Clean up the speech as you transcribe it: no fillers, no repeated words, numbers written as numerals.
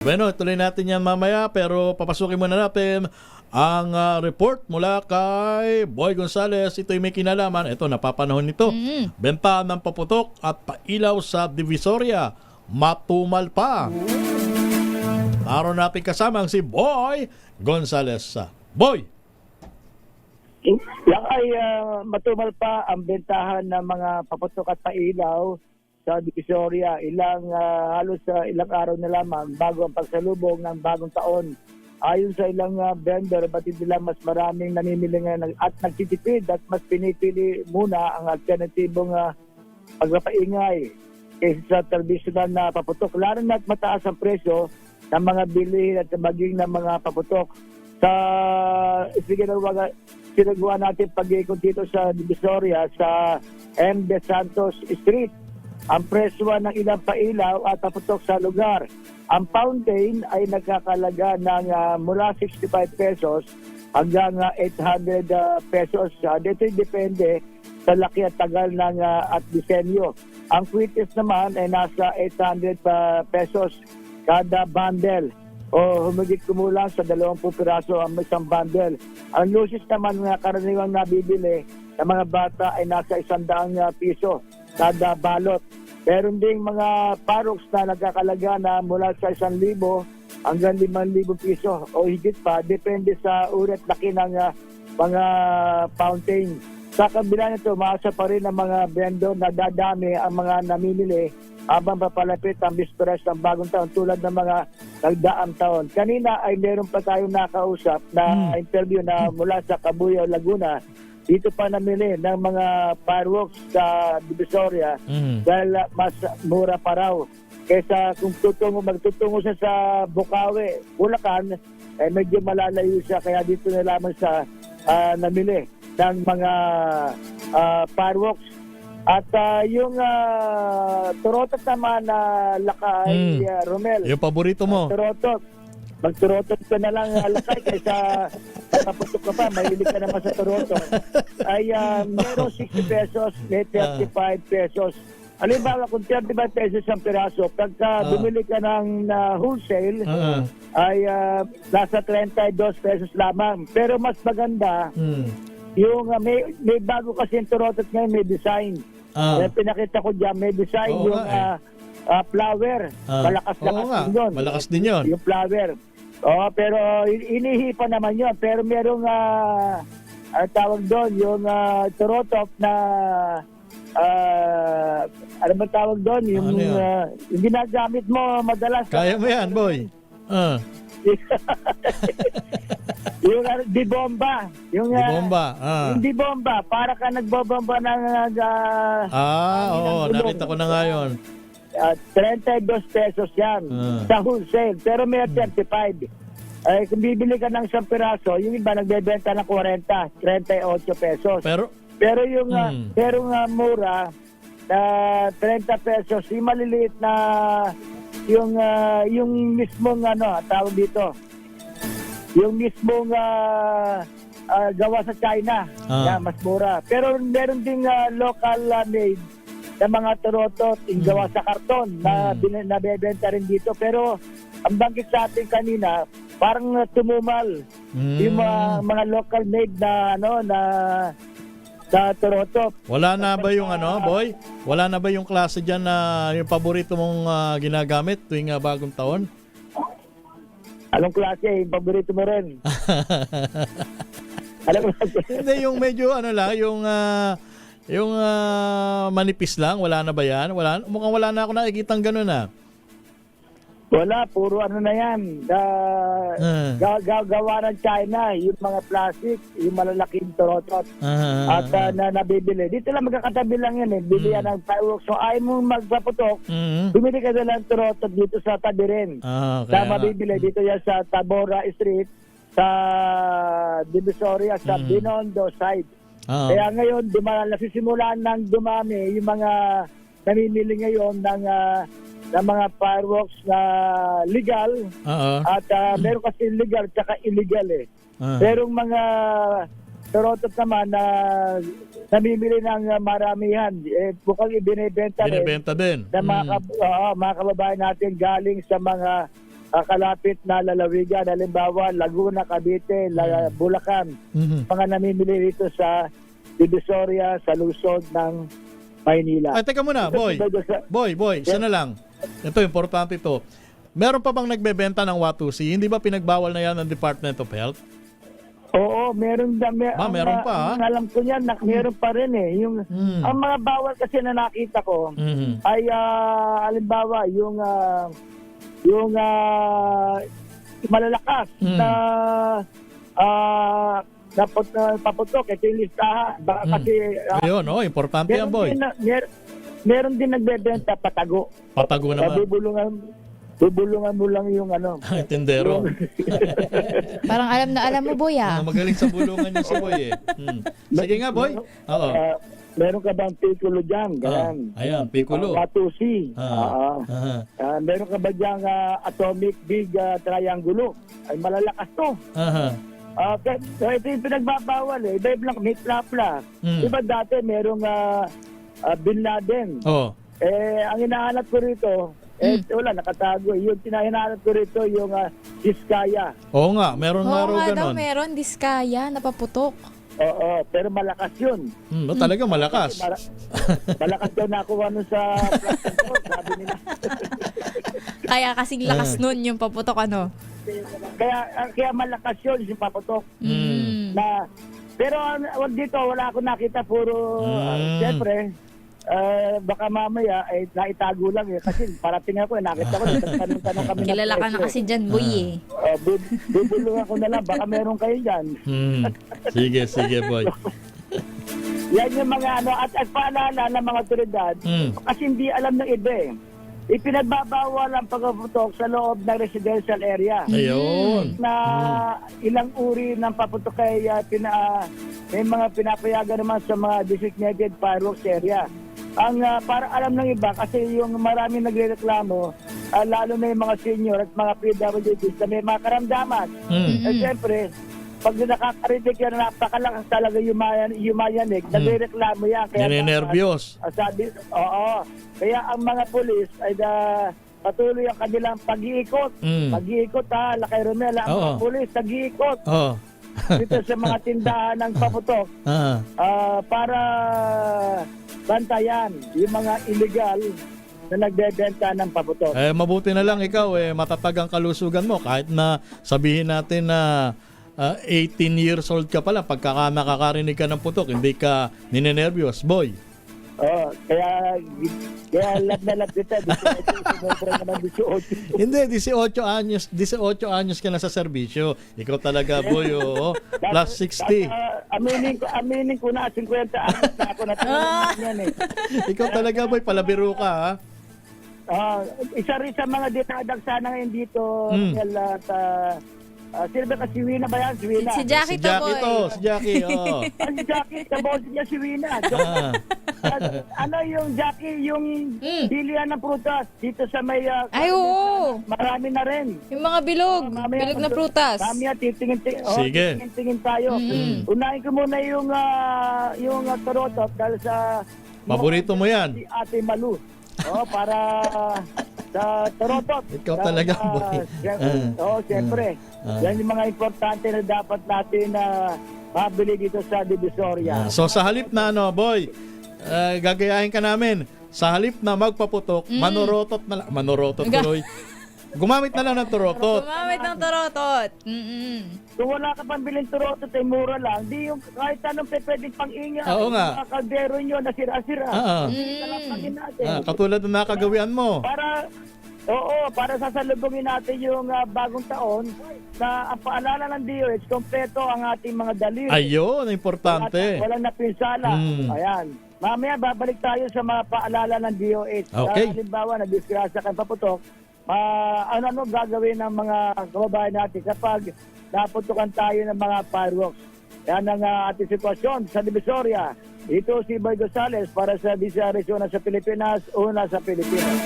Bueno, tuloy natin yan mamaya pero papasukin muna natin ang report mula kay Boy Gonzales. Ito'y may kinalaman. Ito, napapanahon nito. Benta ng paputok at pailaw sa Divisoria. Matumal pa. Naroon natin kasama si Boy Gonzales. Boy! Yan ay matumal pa ang bentahan ng mga paputok at pailaw sa Divisoria. Halos ilang araw na lamang bago ang pagsalubong ng bagong taon. Ayon sa ilang vendor, batid nila mas maraming namimili ngayon at nagtitipid at mas pinipili muna ang alternatibong pagpapaingay kaysa sa tradisyonal na paputok. Lalo na't mataas ang presyo ng mga bilihin at maging ng mga paputok. Sinagawa natin pag-iikot dito sa Divisoria sa M. De Santos Street. Ang presyo ng ilang pailaw at paputok sa lugar. Ang fountain ay nagkakalaga ng mula 65 pesos hanggang 800 pesos. Dito depende sa laki at tagal at disenyo. Ang quitters naman ay nasa 800 pesos kada bundle o humigit kumulang sa 20 piraso ang isang bundle. Ang lusis naman na karaniwang nabibili ng mga bata ay nasa 100 piso kada balot. Meron ding mga paroks na nagkakalaga na mula sa 1,000 hanggang 5,000 piso o higit pa, depende sa uri at laki ng mga fountain. Sa kabila nito, maasa pa rin ang mga vendor na dadami ang mga namimili habang papalapit ang bisperas ng bagong taon tulad ng mga nagdaang taon. Kanina ay meron pa tayong nakausap na interview na mula sa Cabuyao, Laguna. Dito pa namili ng mga fireworks sa Divisoria dahil mas mura pa raw. Kesa kung magtutungo siya sa Bukawi, Bulacan, medyo malalayo siya. Kaya dito na lamang sa namili ng mga fireworks. At yung turotot naman na lakay, Romel. Yung paborito mo. Turotot. Magturotot ka na lang lakay kaysa kaputok ka pa, mahilig ka naman sa turotot. Ay meron 60 pesos, may 35 pesos. Halimbawa, kung 35 pesos ang piraso, pagka bumili ka ng wholesale, ay nasa 32 pesos lamang. Pero mas maganda, yung may bago kasi yung turotot ngayon, may design. Pinakita ko dyan, may design yung flower. Malakas-lakas din yun. Malakas din yun. Yung flower. Pero inihipa naman yun. Pero merong tawag doon, yung turotop na ano ba tawag doon? Yung ginagamit mo madalas. Kaya mo yan, Boy. Yung di-bomba. Yung Di-bomba. Yung di-bomba. Para ka nagbobomba ng oo. Nakita ko na nga yun. 32 pesos yan sa wholesale. Pero may 35. Kung bibili ka ng isang piraso, yung iba nagbebenta ng 40, 38 pesos. Pero yung mura, 30 pesos, yung maliliit na yung mismong tawag dito, yung mismong gawa sa China, mas mura. Pero meron ding local made na mga turotot yung gawa sa karton na nabebenta rin dito. Pero ang banggit sa atin kanina, parang tumumal yung mga local made na na turotot. Wala na ba yung Boy? Wala na ba yung klase dyan na yung paborito mong ginagamit tuwing bagong taon? Anong klase? Yung paborito mo rin? Anong klase? Hindi, yung medyo yung manipis lang. Wala na ba yan? Mukhang wala na ako nakikitang ganun Wala, puro na yan. Gawa ng China, yung mga plastic, yung malalaking turotot. At nabibili. Dito lang magkakatabi lang yan Bili yan ng fireworks. So ayaw mong magpaputok, bumili ka na lang turotot dito sa tabi rin. Sa mabibili dito yan sa Tabora Street, sa Divisoria, sa Binondo side. Kaya ngayon, nasisimulan ng dumami yung mga namimili ngayon ng mga fireworks na legal at meron kasi legal at illegal Merong mga turotot naman na namimili ng maramihan. Bukang ibinibenta din. Na mga kababayan natin galing sa mga kalapit na lalawigan, halimbawa Laguna, Cavite, Bulacan, mga namimili rito sa Divisoria, sa lungsod ng Maynila. Ay, teka muna, boy. Boy, isa na lang. Ito, importante ito. Meron pa bang nagbebenta ng Watusi? Hindi ba pinagbawal na yan ng Department of Health? Oo, meron meron pa, ha? ang alam ko niyan, meron pa rin eh. Ang mga bawal kasi na nakita ko ay halimbawa yung malalakas na paputok. Ito yung listahan. Baka kasi Ayun, importante yan, boy. Meron din nagbebenta patago. Patago naman. Bubulungan mo lang yung Tindero. Parang alam mo, boy, Magaling sa bulungan niya si boy eh. Sige nga, boy. Oo. Meron ka bang piccolo dyan? Ganyan. Ayan, piccolo. Watusi. Meron ka ba dyan atomic big triangulo? Ay malalakas to. Ito yung pinagbabawal eh. Iba lang, may plapla. Diba dati merong Bin Laden. Ang hinahanap ko rito, wala, nakatago. Yung hinahanap ko rito, yung Diskaya. Oo nga, meron nga raw ganon. Meron Diskaya, napaputok. Oo, pero malakas yun. Talaga malakas. Malakas daw nakuha nun sa plastic ko, sabi nila. Kaya kasing lakas nun yung paputok, ano? Kaya malakas yun yung paputok. Pero wag dito, wala akong nakita, puro, siyempre, baka mamaya naitago lang eh. Kasi parating ako nakita ko, tanong kami. Kilala ka na kasi dyan, boy bubulungan ko na lang, baka meron kayo dyan. Sige, boy. Yan yung mga at paalala ng mga otoridad, kasi hindi alam ng iba eh. Ipinagbabawal ang pagpaputok sa loob ng residential area. Ayun. Na ilang uri ng paputok ay may mga pinapayagan naman sa mga designated fireworks area. Para alam ng iba, kasi yung marami nagrereklamo, lalo na yung mga senior at mga PWDs na may mga karamdaman. Siyempre, pag nakakarinig yan, napakalakas talaga yumayanig, nagrereklamo yan. Ninenervyos. Sabi, oo. Kaya ang mga pulis ay patuloy ang kanilang pag-iikot. Pag-iikot Lakay Romel, ang mga pulis, nag-iikot. Dito sa mga tindahan ng paputok. Para bantayan yung mga illegal na nagbebenta ng paputok. Mabuti na lang ikaw matatag ang kalusugan mo kahit na sabihin natin na 18 years old ka pala pagka nakakarinig ka ng putok, hindi ka ninenervyos, boy. Kaya lab na lab kita. Hindi, 18 anyos ka na sa serbisyo. Ikaw talaga, boy, plus 60. Aminin ko na, 50 anyos na ako yan eh. Ikaw talaga, boy, palabiro ka, ha? Isa rin sa mga ditadag sana ngayon dito, sino ba si Wina ba yan? Si Jackie to, boy. Si Jackie, Si Jackie, kabos niya si Wina. Yung Jackie, yung bilihan ng prutas dito sa may... marami na rin. Yung mga bilog na prutas. Mamaya, titingin tayo. Unahin ko muna yung tarotot dahil sa... Paborito mo yan. Si Ate Malu. Para... sa tarotot. Ikaw talaga, boy. Siyempre. Yan yung mga importante na dapat natin mabili dito sa Divisoria. So sa halip na boy, gagayahin ka namin. Sa halip na magpaputok, manorotot tuloy. Gumamit na lang ng turotot. Kung wala ka pang bilhin turotot, mura lang. Di yung kahit anong pwedeng pang-inga. Oo nga. Mga kaldero nyo na sira-sira. Talapangin natin. Katulad na nakagawian mo. Para sasalubungin natin yung bagong taon na ang paalala ng DOH, kompleto ang ating mga daliri. Ayun, importante. Walang napinsala. Ayan. Mamaya babalik tayo sa mga paalala ng DOH. Okay. Halimbawa, na-disgrasya kang paputok, ano gagawin ng mga kababayan natin kapag naputukan tayo ng mga fireworks. Yan ang ating sitwasyon sa Divisoria. Ito si Boy Gonzales para sa Divisoria sa Pilipinas, una sa Pilipinas.